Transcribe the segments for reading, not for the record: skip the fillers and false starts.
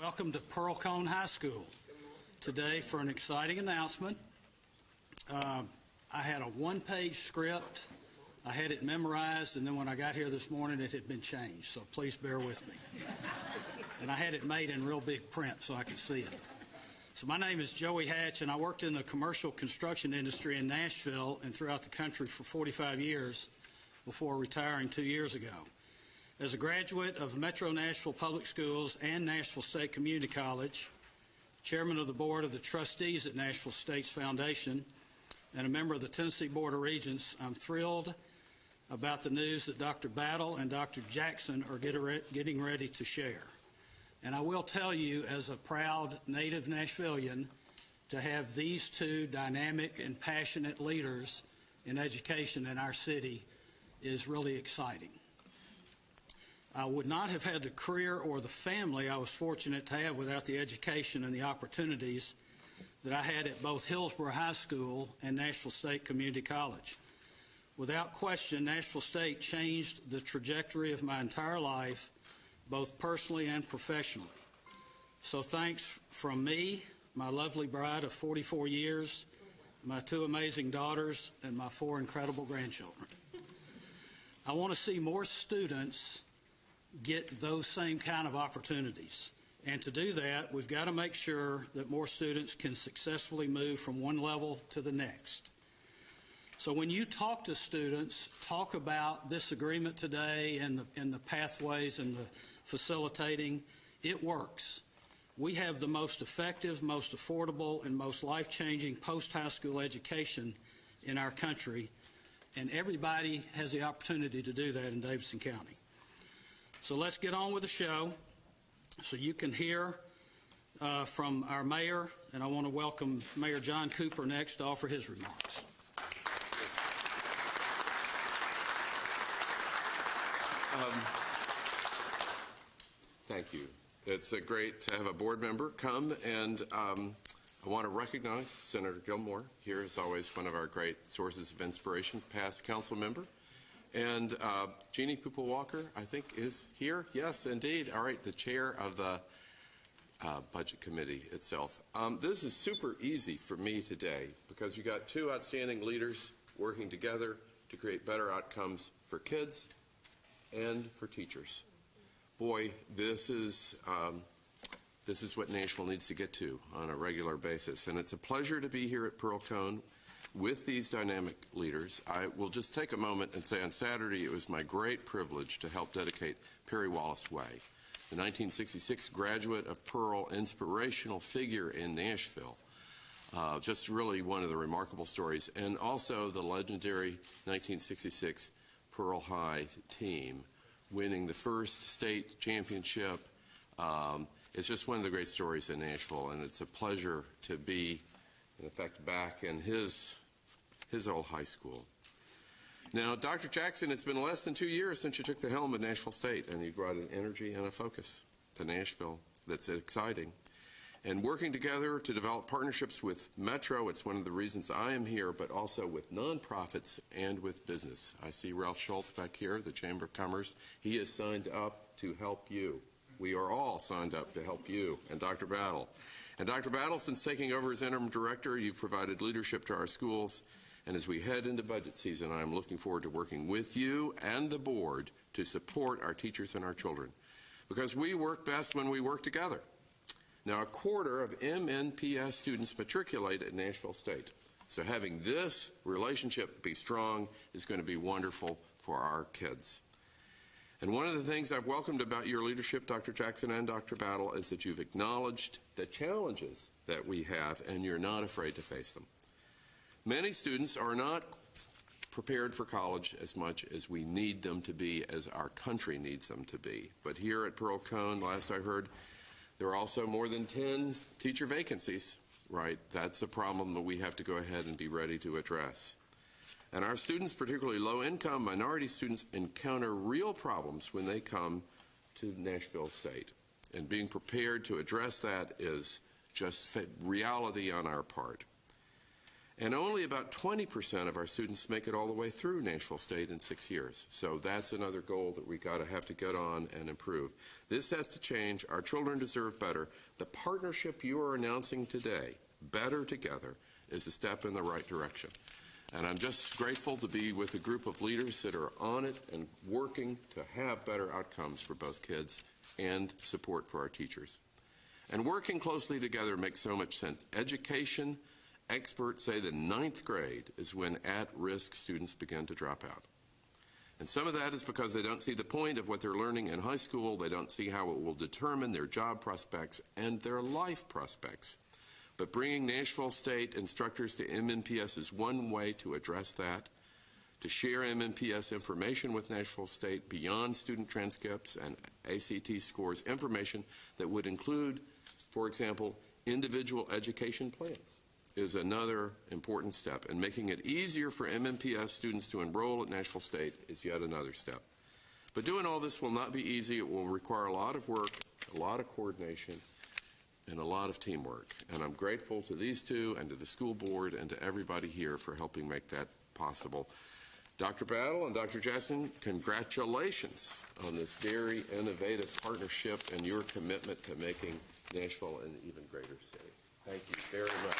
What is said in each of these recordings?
Welcome to Pearl Cohn High School. Today for an exciting announcement. I had a one-page script. I had it memorized, and then when I got here this morning, it had been changed, so please bear with me. And I had it made in real big print so I could see it. So my name is Joey Hatch, and I worked in the commercial construction industry in Nashville and throughout the country for 45 years before retiring 2 years ago. As a graduate of Metro Nashville Public Schools and Nashville State Community College, chairman of the board of the trustees at Nashville State's Foundation, and a member of the Tennessee Board of Regents, I'm thrilled about the news that Dr. Battle and Dr. Jackson are getting ready to share. And I will tell you, as a proud native Nashvilleian, to have these two dynamic and passionate leaders in education in our city is really exciting. I would not have had the career or the family I was fortunate to have without the education and the opportunities that I had at both Hillsborough High School and Nashville State Community College. Without question, Nashville State changed the trajectory of my entire life, both personally and professionally. So thanks from me, my lovely bride of 44 years, my two amazing daughters, and my 4 incredible grandchildren. I want to see more students get those same kind of opportunities. And to do that, we've got to make sure that more students can successfully move from one level to the next. So when you talk to students, talk about this agreement today and the pathways and the facilitating. It works. We have the most effective, most affordable, and most life-changing post-high school education in our country, and everybody has the opportunity to do that in Davidson County. So let's get on with the show so you can hear from our mayor, and I want to welcome Mayor John Cooper next to offer his remarks. Thank you. It's great to have a board member come, and I want to recognize Senator Gilmore here, as always, one of our great sources of inspiration, past council member. And Jeannie Pupil-Walker, I think, is here. Yes, indeed. All right, the chair of the budget committee itself. This is super easy for me today because you got two outstanding leaders working together to create better outcomes for kids and for teachers. Boy, this is what Nashville needs to get to on a regular basis. And it's a pleasure to be here at Pearl Cohn with these dynamic leaders. I will just take a moment and say on Saturday it was my great privilege to help dedicate Perry Wallace Way, the 1966 graduate of Pearl, inspirational figure in Nashville. Just really one of the remarkable stories. And also the legendary 1966 Pearl High team winning the first state championship. It's just one of the great stories in Nashville, and it's a pleasure to be, in effect, back in his old high school. Now, Dr. Jackson, it's been less than 2 years since you took the helm at Nashville State, and you brought an energy and a focus to Nashville that's exciting. And working together to develop partnerships with Metro, it's one of the reasons I am here, but also with nonprofits and with business. I see Ralph Schultz back here, the Chamber of Commerce. He is signed up to help you. We are all signed up to help you, and Dr. Battle. And Dr. Battle, since taking over as interim director, you've provided leadership to our schools. And as we head into budget season, I'm looking forward to working with you and the board to support our teachers and our children, because we work best when we work together. Now, 1/4 of MNPS students matriculate at Nashville State. So having this relationship be strong is going to be wonderful for our kids. And one of the things I've welcomed about your leadership, Dr. Jackson and Dr. Battle, is that you've acknowledged the challenges that we have, and you're not afraid to face them. Many students are not prepared for college as much as we need them to be, as our country needs them to be. But here at Pearl Cohn, last I heard, there are also more than 10 teacher vacancies, right? That's a problem that we have to go ahead and be ready to address. And our students, particularly low-income minority students, encounter real problems when they come to Nashville State. And being prepared to address that is just reality on our part. And only about 20% of our students make it all the way through Nashville State in 6 years. So that's another goal that we have to get on and improve. This has to change. Our children deserve better. The partnership you are announcing today, Better Together, is a step in the right direction. And I'm just grateful to be with a group of leaders that are on it and working to have better outcomes for both kids and support for our teachers. And working closely together makes so much sense. Education, experts say the 9th grade is when at-risk students begin to drop out. And some of that is because they don't see the point of what they're learning in high school. They don't see how it will determine their job prospects and their life prospects. But bringing Nashville State instructors to MNPS is one way to address that, to share MNPS information with Nashville State beyond student transcripts and ACT scores, information that would include, for example, individual education plans is another important step. And making it easier for MNPS students to enroll at Nashville State is yet another step. But doing all this will not be easy. It will require a lot of work, a lot of coordination, and a lot of teamwork. And I'm grateful to these two and to the school board and to everybody here for helping make that possible. Dr. Battle and Dr. Jackson, congratulations on this very innovative partnership and your commitment to making Nashville an even greater city. Thank you very much.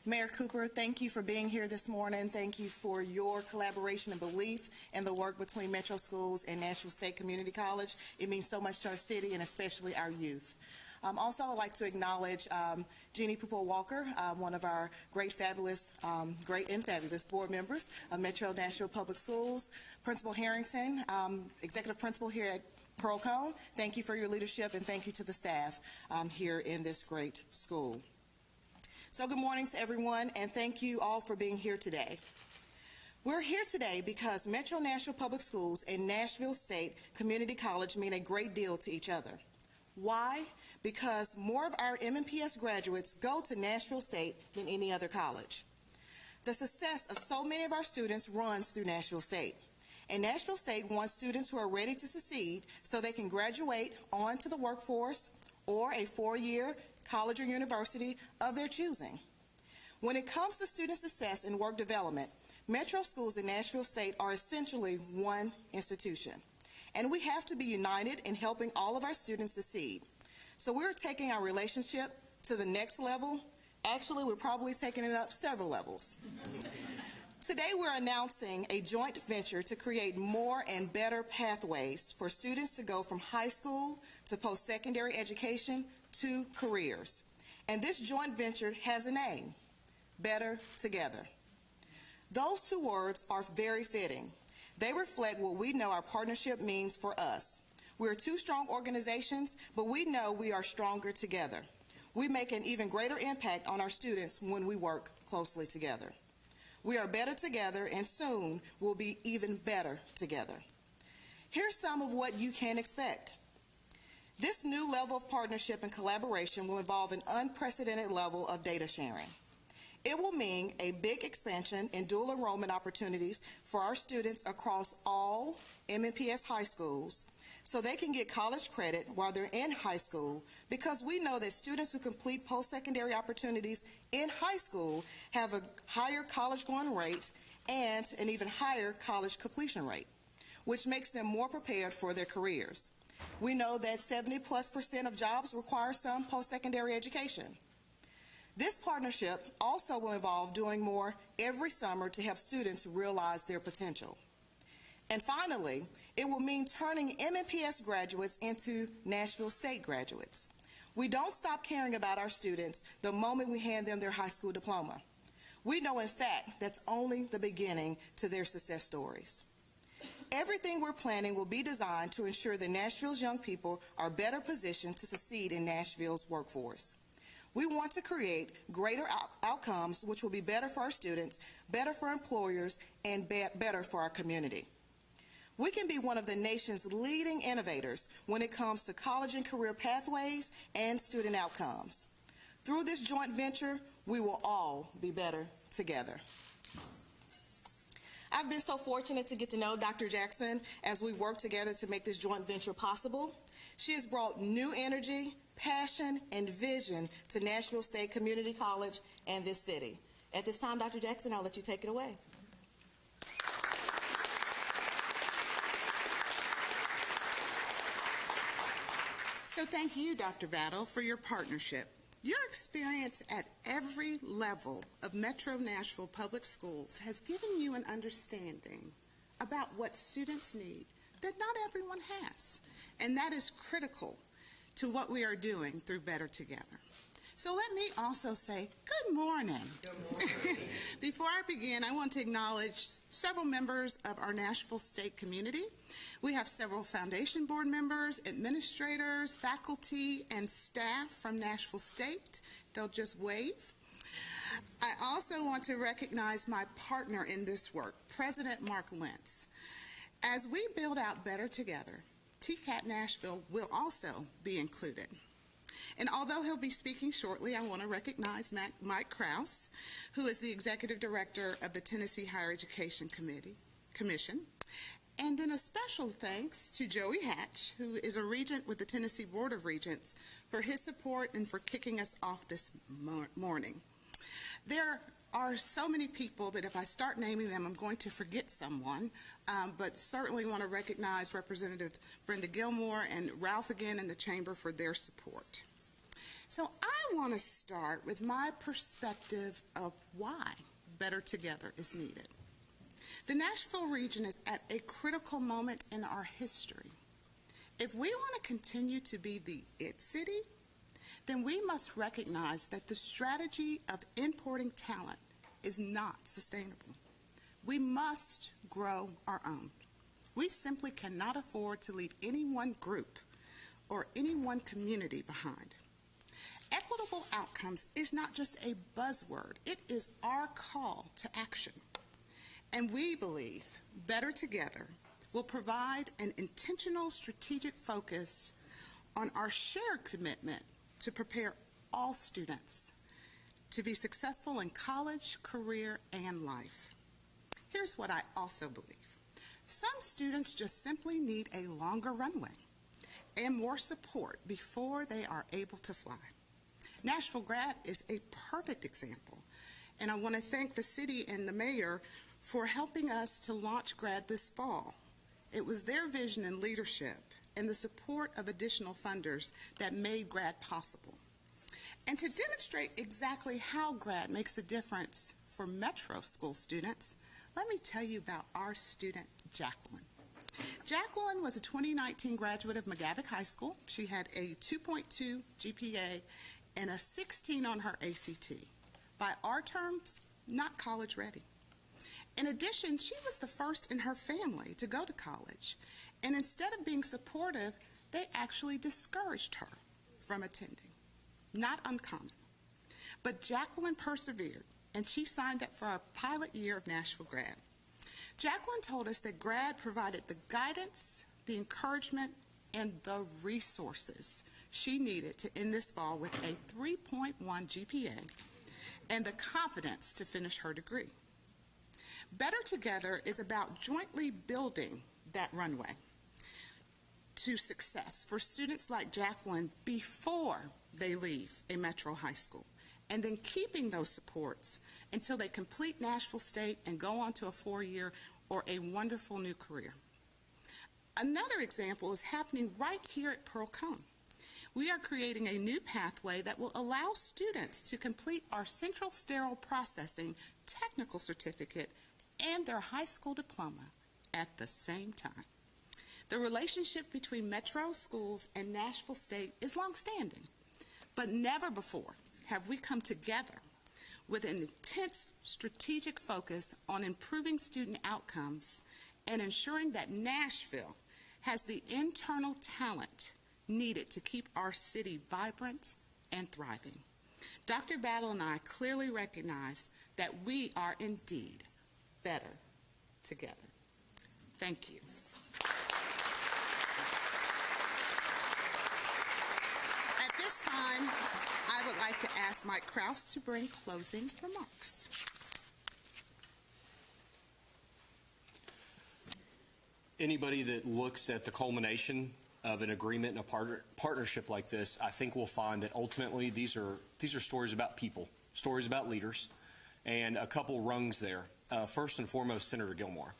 Mayor Cooper, thank you for being here this morning. Thank you for your collaboration and belief in the work between Metro Schools and Nashville State Community College. It means so much to our city and especially our youth. Also, I would like to acknowledge Jeannie Pupil-Walker, one of our great and fabulous board members of Metro Nashville Public Schools. Principal Harrington, Executive Principal here at Pearl Cohn, thank you for your leadership, and thank you to the staff here in this great school. So good morning to everyone, and thank you all for being here today. We're here today because Metro Nashville Public Schools and Nashville State Community College mean a great deal to each other. Why? Because more of our MNPS graduates go to Nashville State than any other college. The success of so many of our students runs through Nashville State. And Nashville State wants students who are ready to succeed so they can graduate on to the workforce or a 4-year college or university of their choosing. When it comes to student success and work development, Metro Schools and Nashville State are essentially one institution. And we have to be united in helping all of our students succeed. So we're taking our relationship to the next level. Actually, we're probably taking it up several levels. Today, we're announcing a joint venture to create more and better pathways for students to go from high school to post-secondary education to careers. And this joint venture has a name, Better Together. Those two words are very fitting. They reflect what we know our partnership means for us. We're two strong organizations, but we know we are stronger together. We make an even greater impact on our students when we work closely together. We are better together, and soon we'll be even better together. Here's some of what you can expect. This new level of partnership and collaboration will involve an unprecedented level of data sharing. It will mean a big expansion in dual enrollment opportunities for our students across all MNPS high schools so they can get college credit while they're in high school, because we know that students who complete post-secondary opportunities in high school have a higher college going rate and an even higher college completion rate, which makes them more prepared for their careers. We know that 70+% of jobs require some post-secondary education. This partnership also will involve doing more every summer to help students realize their potential. And finally, it will mean turning MNPS graduates into Nashville State graduates. We don't stop caring about our students the moment we hand them their high school diploma. We know, in fact, that's only the beginning to their success stories. Everything we're planning will be designed to ensure that Nashville's young people are better positioned to succeed in Nashville's workforce. We want to create greater outcomes which will be better for our students, better for employers, and better for our community. We can be one of the nation's leading innovators when it comes to college and career pathways and student outcomes. Through this joint venture, We will all be better together. I've been so fortunate to get to know Dr. Jackson as we work together to make this joint venture possible. She has brought new energy, passion, and vision to Nashville State Community College and this city. At this time, Dr. Jackson, I'll let you take it away. So thank you, Dr. Battle, for your partnership. Your experience at every level of Metro Nashville Public Schools has given you an understanding about what students need that not everyone has, and that is critical to what we are doing through Better Together. So let me also say good morning. Good morning. Before I begin, I want to acknowledge several members of our Nashville State community. We have several foundation board members, administrators, faculty, and staff from Nashville State. They'll just wave. I also want to recognize my partner in this work, President Mark Lentz. As we build out Better Together, TCAT Nashville will also be included. And although he'll be speaking shortly, I want to recognize Mike Krause, who is the Executive Director of the Tennessee Higher Education Commission. And then a special thanks to Joey Hatch, who is a regent with the Tennessee Board of Regents, for his support and for kicking us off this morning. There are so many people that if I start naming them, I'm going to forget someone, but certainly want to recognize Representative Brenda Gilmore and Ralph again in the chamber for their support. So I want to start with my perspective of why Better Together is needed. The Nashville region is at a critical moment in our history. If we want to continue to be the it city, then we must recognize that the strategy of importing talent is not sustainable. We must grow our own. We simply cannot afford to leave any one group or any one community behind. Equitable outcomes is not just a buzzword, it is our call to action. And we believe Better Together will provide an intentional strategic focus on our shared commitment to prepare all students to be successful in college, career, and life. Here's what I also believe. Some students just simply need a longer runway and more support before they are able to fly. Nashville Grad is a perfect example, and I want to thank the city and the mayor for helping us to launch Grad this fall. It was their vision and leadership and the support of additional funders that made Grad possible. And to demonstrate exactly how Grad makes a difference for Metro School students, let me tell you about our student, Jacqueline. Jacqueline was a 2019 graduate of McGavick High School. She had a 2.2 GPA and a 16 on her ACT. By our terms, not college ready. In addition, she was the first in her family to go to college, and instead of being supportive, they actually discouraged her from attending. Not uncommon. But Jacqueline persevered, and she signed up for our pilot year of Nashville Grad. Jacqueline told us that Grad provided the guidance, the encouragement, and the resources she needed to end this fall with a 3.1 GPA and the confidence to finish her degree. Better Together is about jointly building that runway to success for students like Jacqueline before they leave a Metro high school, and then keeping those supports until they complete Nashville State and go on to a 4-year or a wonderful new career. Another example is happening right here at Pearl Cohn. We are creating a new pathway that will allow students to complete our Central Sterile Processing Technical Certificate and their high school diploma at the same time. The relationship between Metro schools and Nashville State is longstanding, but never before have we come together with an intense strategic focus on improving student outcomes and ensuring that Nashville has the internal talent needed to keep our city vibrant and thriving. Dr. Battle and I clearly recognize that we are indeed better together. Thank you. At this time, I would like to ask ask Mike Krause to bring closing remarks. Anybody that looks at the culmination of an agreement and a partnership like this, I think will find that ultimately these are stories about people, stories about leaders, and a couple rungs there. First and foremost, Senator Gilmore.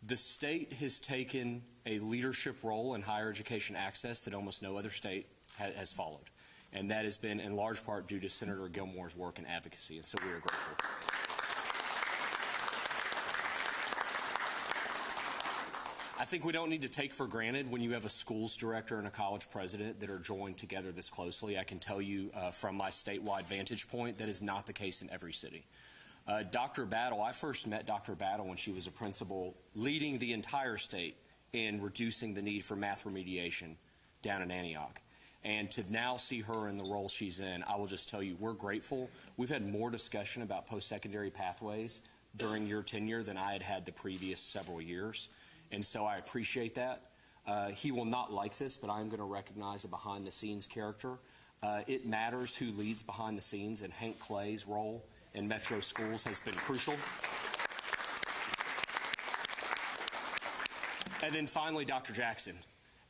The state has taken a leadership role in higher education access that almost no other state has followed, and that has been in large part due to Senator Gilmore's work and advocacy, and so we are grateful. I think we don't need to take for granted when you have a schools director and a college president that are joined together this closely. I can tell you from my statewide vantage point that is not the case in every city. Dr. Battle, I first met Dr. Battle when she was a principal leading the entire state in reducing the need for math remediation down in Antioch. And to now see her in the role she's in, I will just tell you we're grateful. We've had more discussion about post-secondary pathways during your tenure than I had had the previous several years. And so I appreciate that. He will not like this, but I'm going to recognize a behind-the-scenes character. It matters who leads behind the scenes, and Hank Clay's role in Metro Schools has been crucial. And then finally, Dr. Jackson.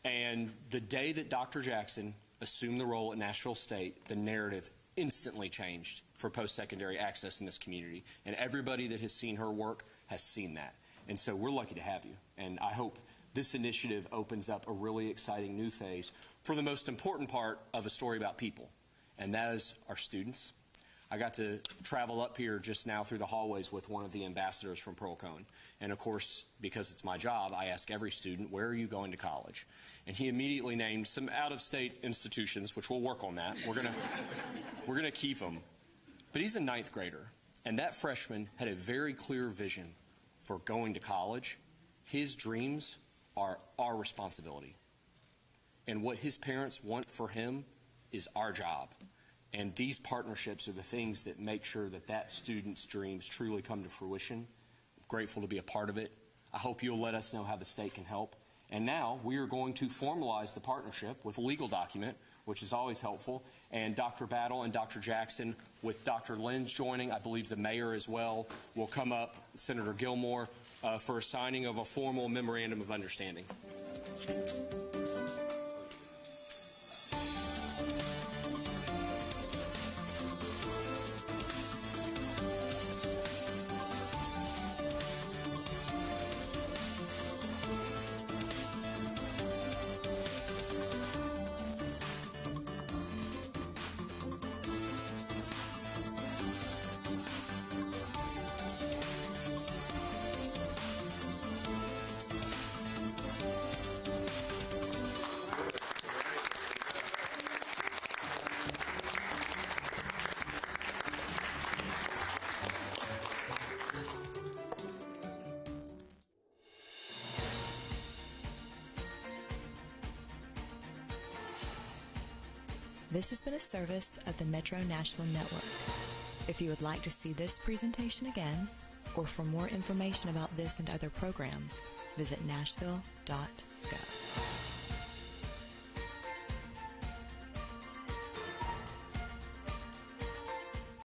And the day that Dr. Jackson assumed the role at Nashville State, the narrative instantly changed for post-secondary access in this community. And everybody that has seen her work has seen that. And so we're lucky to have you. And I hope this initiative opens up a really exciting new phase for the most important part of a story about people, and that is our students. I got to travel up here just now through the hallways with one of the ambassadors from Pearl Cohn. And of course, because it's my job, I ask every student, where are you going to college? And he immediately named some out-of-state institutions, which we'll work on that. We're gonna keep him. But he's a 9th grader, and that freshman had a very clear vision for going to college. His dreams are our responsibility. And what his parents want for him is our job. And these partnerships are the things that make sure that that student's dreams truly come to fruition. I'm grateful to be a part of it. I hope you'll let us know how the state can help. And now we are going to formalize the partnership with a legal document, which is always helpful. And Dr. Battle and Dr. Jackson, with Dr. Lenz joining, I believe the mayor as well, will come up, Senator Gilmore, for a signing of a formal memorandum of understanding. This has been a service of the Metro Nashville Network. If you would like to see this presentation again, or for more information about this and other programs, visit nashville.gov.